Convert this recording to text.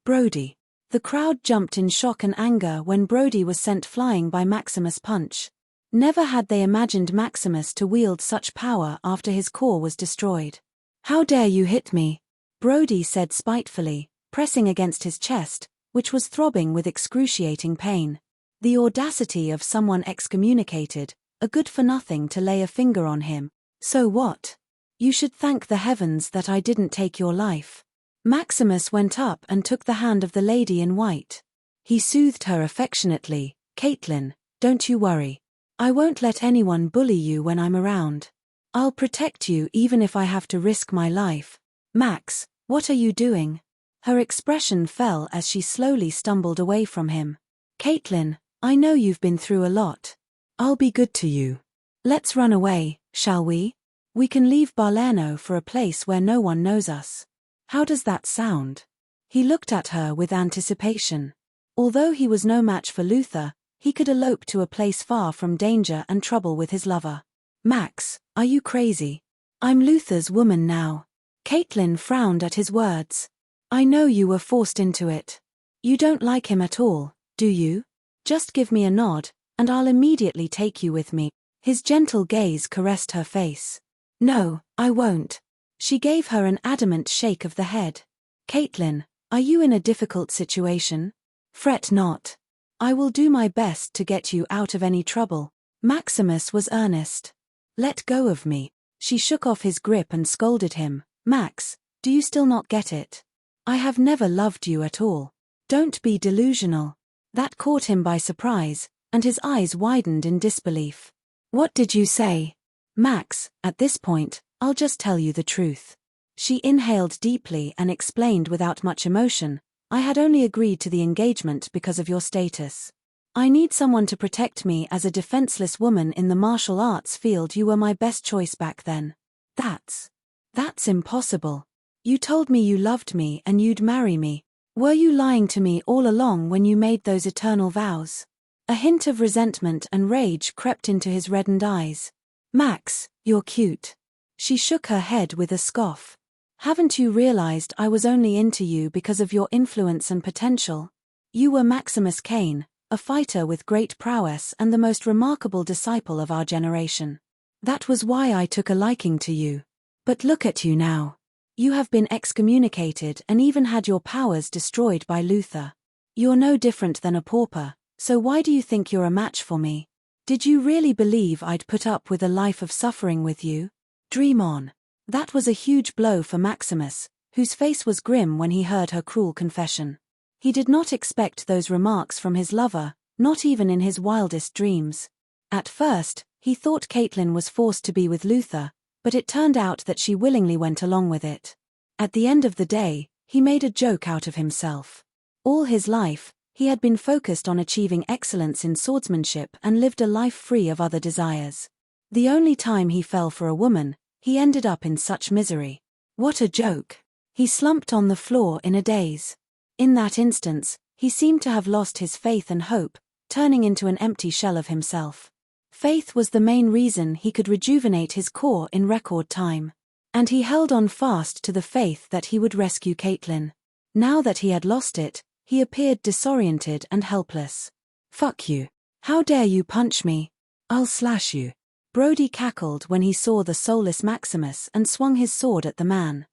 Brody. The crowd jumped in shock and anger when Brody was sent flying by Maximus' punch. Never had they imagined Maximus to wield such power after his core was destroyed. "How dare you hit me?" Brody said spitefully, pressing against his chest, which was throbbing with excruciating pain. The audacity of someone excommunicated, a good-for-nothing to lay a finger on him. "So what? You should thank the heavens that I didn't take your life." Maximus went up and took the hand of the lady in white. He soothed her affectionately. "Caitlin, don't you worry. I won't let anyone bully you when I'm around. I'll protect you even if I have to risk my life." "Max, what are you doing?" Her expression fell as she slowly stumbled away from him. "Caitlin, I know you've been through a lot. I'll be good to you. Let's run away, shall we? We can leave Balerno for a place where no one knows us. How does that sound?" He looked at her with anticipation. Although he was no match for Luther, he could elope to a place far from danger and trouble with his lover. "Max, are you crazy? I'm Luther's woman now." Caitlin frowned at his words. "I know you were forced into it. You don't like him at all, do you? Just give me a nod, and I'll immediately take you with me." His gentle gaze caressed her face. "No, I won't." She gave her an adamant shake of the head. "Caitlin, are you in a difficult situation? Fret not. I will do my best to get you out of any trouble." Maximus was earnest. "Let go of me." She shook off his grip and scolded him. "Max, do you still not get it? I have never loved you at all. Don't be delusional." That caught him by surprise, and his eyes widened in disbelief. "What did you say?" "Max, at this point, I'll just tell you the truth." She inhaled deeply and explained without much emotion, "I had only agreed to the engagement because of your status. I need someone to protect me as a defenseless woman in the martial arts field. You were my best choice back then." That's impossible. You told me you loved me and you'd marry me. Were you lying to me all along when you made those eternal vows?" A hint of resentment and rage crept into his reddened eyes. "Max, you're cute." She shook her head with a scoff. "Haven't you realized I was only into you because of your influence and potential? You were Maximus Cain, a fighter with great prowess and the most remarkable disciple of our generation. That was why I took a liking to you. But look at you now. You have been excommunicated and even had your powers destroyed by Luther. You're no different than a pauper, so why do you think you're a match for me? Did you really believe I'd put up with a life of suffering with you? Dream on." That was a huge blow for Maximus, whose face was grim when he heard her cruel confession. He did not expect those remarks from his lover, not even in his wildest dreams. At first, he thought Caitlin was forced to be with Luther, but it turned out that she willingly went along with it. At the end of the day, he made a joke out of himself. All his life, he had been focused on achieving excellence in swordsmanship and lived a life free of other desires. The only time he fell for a woman, he ended up in such misery. What a joke! He slumped on the floor in a daze. In that instance, he seemed to have lost his faith and hope, turning into an empty shell of himself. Faith was the main reason he could rejuvenate his core in record time. And he held on fast to the faith that he would rescue Caitlin. Now that he had lost it, he appeared disoriented and helpless. "Fuck you. How dare you punch me? I'll slash you." Brody cackled when he saw the soulless Maximus and swung his sword at the man.